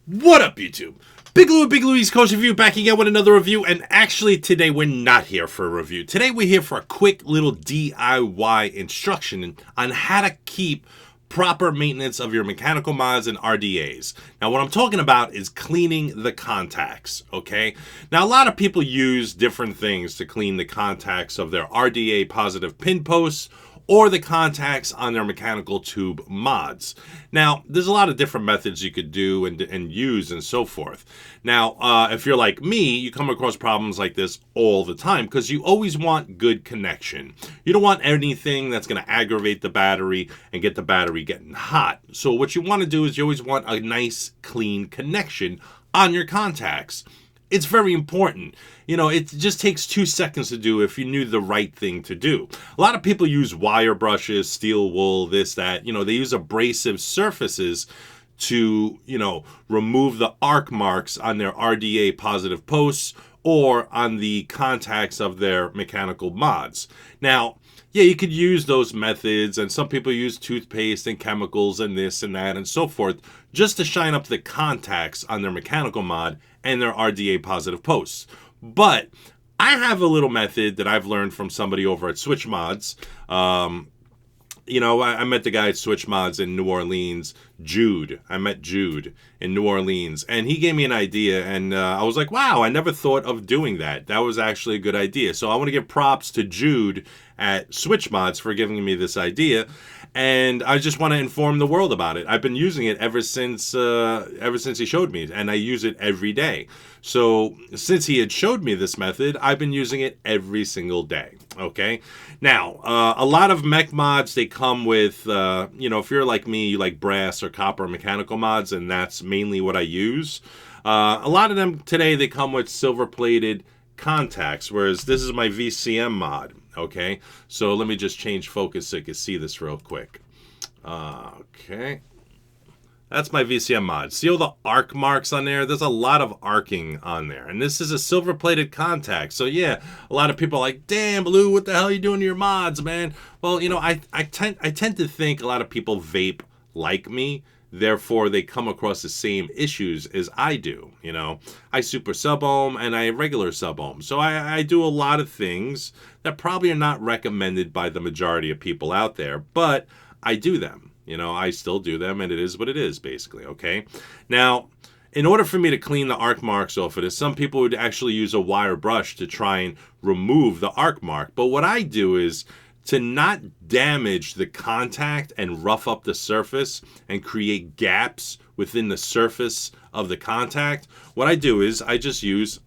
What up, YouTube? Big Lou East Coast Review back again with another review, and actually today we're not here for a review. Today we're here for a quick little DIY instruction on how to keep proper maintenance of your mechanical mods and RDAs. Now what I'm talking about is cleaning the contacts, okay? Now a lot of people use different things to clean the contacts of their RDA positive pin posts or the contacts on their mechanical tube mods. Now, there's a lot of different methods you could do and use and so forth. Now, if you're like me, you come across problems like this all the time because you always want good connection. You don't want anything that's going to aggravate the battery and get the battery getting hot. So what you want to do is you always want a nice, clean connection on your contacts. It's very important. You know, it just takes 2 seconds to do if you knew the right thing to do. A lot of people use wire brushes, steel wool, this, that. You know, they use abrasive surfaces to, remove the arc marks on their RDA positive posts or on the contacts of their mechanical mods. Now, yeah, you could use those methods, and some people use toothpaste and chemicals and this and that and so forth just to shine up the contacts on their mechanical mod and their RDA positive posts. But I have a little method that I've learned from somebody over at Switch Mods. I met the guy at Switch Mods in New Orleans, Jude. I met Jude in New Orleans, and he gave me an idea, and I was like, wow, I never thought of doing that. That was actually a good idea. So I want to give props to Jude at Switch Mods for giving me this idea, and I just want to inform the world about it. I've been using it ever since he showed me, and I use it every day. So since he had showed me this method, I've been using it every single day. Okay. Now, a lot of mech mods, they come with, if you're like me, you like brass or copper mechanical mods, and that's mainly what I use. A lot of them today, they come with silver-plated contacts, whereas this is my VCM mod. Okay. So let me just change focus so you can see this real quick. Okay. That's my VCM mod. See all the arc marks on there? There's a lot of arcing on there. And this is a silver-plated contact. So yeah, a lot of people are like, damn, Blue, what the hell are you doing to your mods, man? Well, I tend to think a lot of people vape like me. Therefore, they come across the same issues as I do. I super sub-ohm and I regular sub-ohm. So I do a lot of things that probably are not recommended by the majority of people out there. But I do them. I still do them, and it is what it is, basically, okay? Now, in order for me to clean the arc marks off of this, some people would actually use a wire brush to try and remove the arc mark. But what I do is to not damage the contact and rough up the surface and create gaps within the surface of the contact, what I do is I just use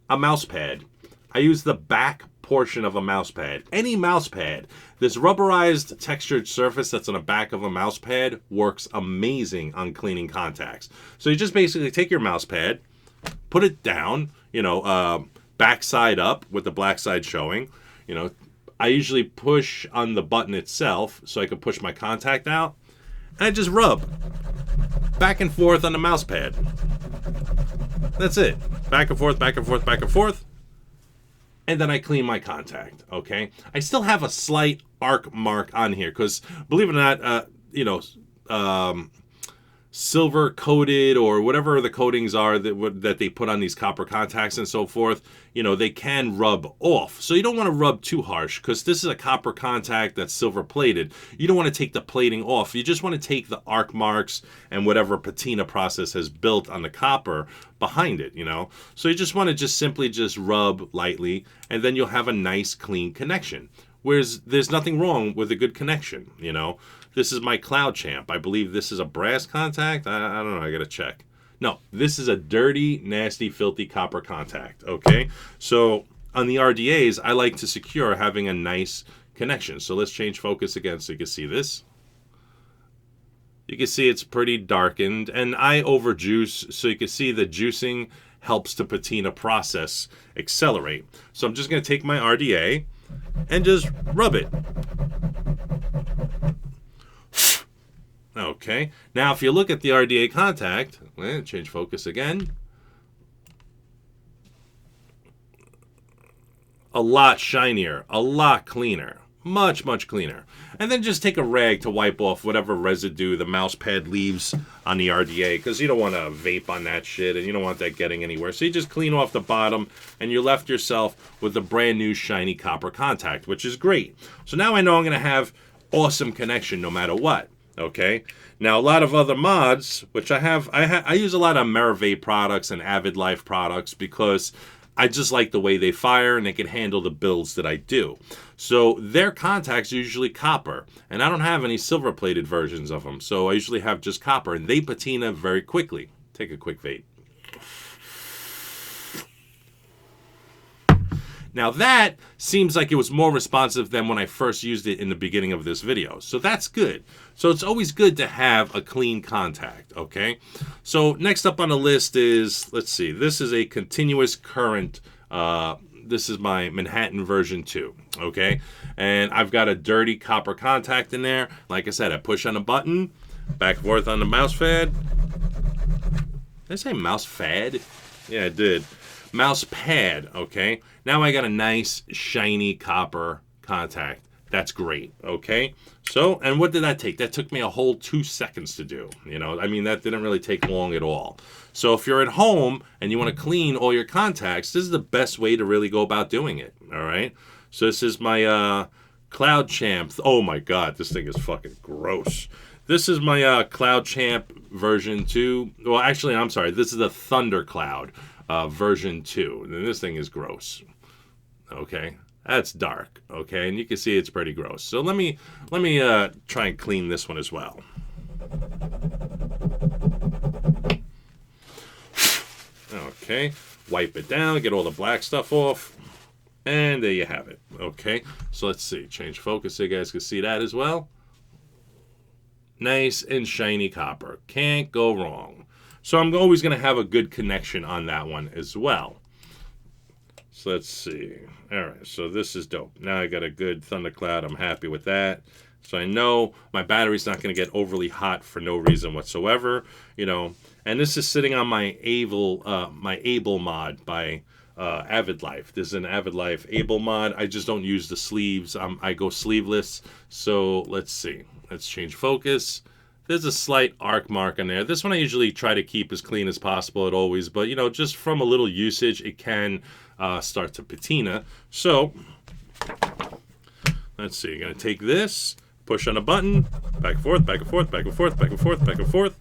a mouse pad. I use the back portion of a mouse pad. Any mouse pad. This rubberized textured surface that's on the back of a mouse pad works amazing on cleaning contacts. So you just basically take your mouse pad, put it down, back side up with the black side showing. I usually push on the button itself so I can push my contact out, and I just rub back and forth on the mouse pad. That's it. Back and forth, back and forth, back and forth. And then I clean my contact, okay? I still have a slight arc mark on here because, believe it or not, silver coated or whatever the coatings are that they put on these copper contacts and so forth, they can rub off. So you don't want to rub too harsh because this is a copper contact that's silver plated. You don't want to take the plating off. You just want to take the arc marks and whatever patina process has built on the copper behind it, So you just want to simply rub lightly, and then you'll have a nice clean connection. Whereas there's nothing wrong with a good connection, This is my Cloud Champ. I believe this is a brass contact. I don't know. I got to check. No, this is a dirty, nasty, filthy copper contact, okay? So on the RDAs, I like to secure having a nice connection. So let's change focus again so you can see this. You can see it's pretty darkened, and I overjuice, so you can see the juicing helps the patina process accelerate. So I'm just going to take my RDA and just rub it. Okay, now if you look at the RDA contact, change focus again. A lot shinier, a lot cleaner. Much, much cleaner. And then just take a rag to wipe off whatever residue the mouse pad leaves on the RDA, because you don't want to vape on that shit and you don't want that getting anywhere. So you just clean off the bottom and you're left yourself with a brand new shiny copper contact, which is great. So now I know I'm going to have awesome connection no matter what. Okay. Now a lot of other mods, which I use a lot of Meravape products and Avid Life products because I just like the way they fire and they can handle the builds that I do. So their contacts are usually copper, and I don't have any silver-plated versions of them. So I usually have just copper, and they patina very quickly. Take a quick vape. Now that seems like it was more responsive than when I first used it in the beginning of this video. So that's good. So it's always good to have a clean contact, okay? So next up on the list is, let's see, this is a continuous current. This is my Manhattan version 2, okay? And I've got a dirty copper contact in there. Like I said, I push on a button, back and forth on the mouse pad. Did I say mouse pad? Yeah, I did. Mouse pad, okay? Now I got a nice shiny copper contact. That's great, okay? So, and what did that take? That took me a whole 2 seconds to do. You know, I mean, that didn't really take long at all. So if you're at home and you want to clean all your contacts, this is the best way to really go about doing it, all right? So this is my Cloud Champ. Oh my God, this thing is fucking gross. This is my Cloud Champ version 2. Well, actually, I'm sorry. This is the Thunder Cloud version 2. And this thing is gross. Okay, that's dark. Okay, and you can see it's pretty gross. So let me try and clean this one as well. Okay, wipe it down, get all the black stuff off, and there you have it. Okay, so let's see. Change focus so you guys can see that as well. Nice and shiny copper. Can't go wrong. So I'm always going to have a good connection on that one as well. So let's see. All right, so this is dope. Now I got a good thundercloud. I'm happy with that. So I know my battery's not going to get overly hot for no reason whatsoever, you know. And this is sitting on my Able mod by Avid Life. This is an Avid Life Able mod. I just don't use the sleeves. I go sleeveless. So let's see. Let's change focus. There's a slight arc mark on there. This one I usually try to keep as clean as possible at always, but you know, just from a little usage, it can start to patina. So let's see. You're gonna take this, push on a button, back and forth, back and forth, back and forth, back and forth, back and forth,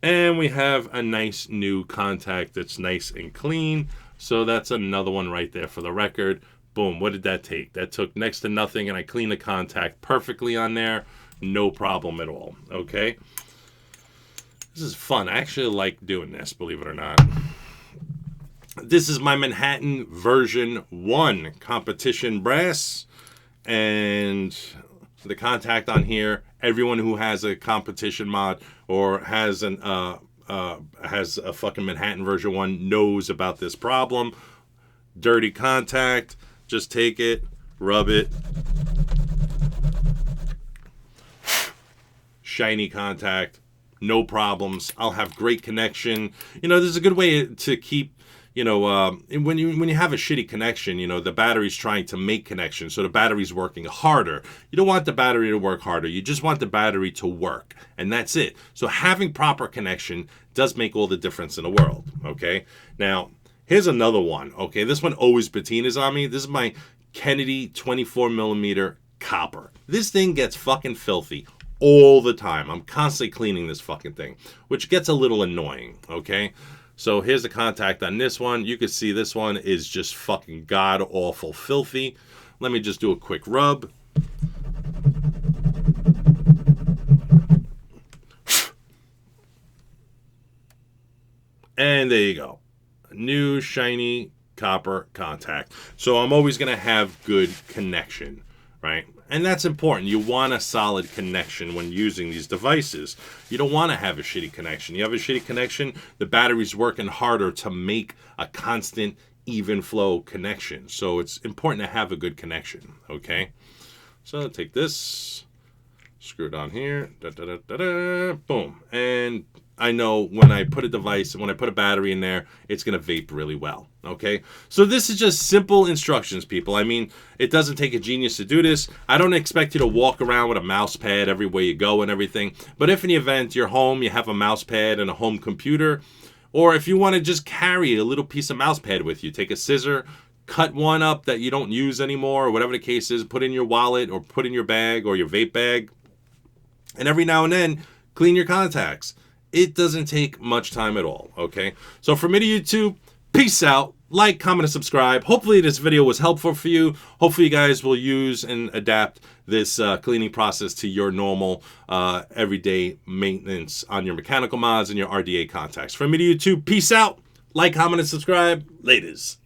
and we have a nice new contact that's nice and clean. So that's another one right there for the record. Boom. What did that take? That took next to nothing, and I cleaned the contact perfectly on there. No problem at all. Okay. This is fun. I actually like doing this, believe it or not. This is my Manhattan version 1 competition brass. And the contact on here, everyone who has a competition mod or has a fucking Manhattan version 1 knows about this problem. Dirty contact. Just take it, rub it. Shiny contact, no problems. I'll have great connection. You know, this is a good way to keep, you know, when you have a shitty connection, you know, the battery's trying to make connection, so the battery's working harder. You don't want the battery to work harder. You just want the battery to work, and that's it. So having proper connection does make all the difference in the world, okay? Now, here's another one, okay? This one always patinas on me. This is my Kennedy 24mm copper. This thing gets fucking filthy all the time. I'm constantly cleaning this fucking thing, which gets a little annoying, okay? So here's the contact on this one. You can see this one is just fucking god-awful filthy. Let me just do a quick rub. And there you go. New shiny copper contact. So I'm always going to have good connection, right? And that's important. You want a solid connection when using these devices. You don't want to have a shitty connection. You have a shitty connection, the battery's working harder to make a constant, even flow connection. So it's important to have a good connection, okay? So I'll take this, Screw it on here. Boom. And I know when I put a battery in there, it's going to vape really well. Okay. So this is just simple instructions, people. I mean, it doesn't take a genius to do this. I don't expect you to walk around with a mouse pad everywhere you go and everything. But if in the event you're home, you have a mouse pad and a home computer, or if you want to just carry a little piece of mouse pad with you, take a scissor, cut one up that you don't use anymore, or whatever the case is, put in your wallet or put in your bag or your vape bag. And every now and then, clean your contacts. It doesn't take much time at all, okay? So from me to YouTube, peace out. Like, comment, and subscribe. Hopefully this video was helpful for you. Hopefully you guys will use and adapt this cleaning process to your normal everyday maintenance on your mechanical mods and your RDA contacts. From me to YouTube, peace out. Like, comment, and subscribe. Laters.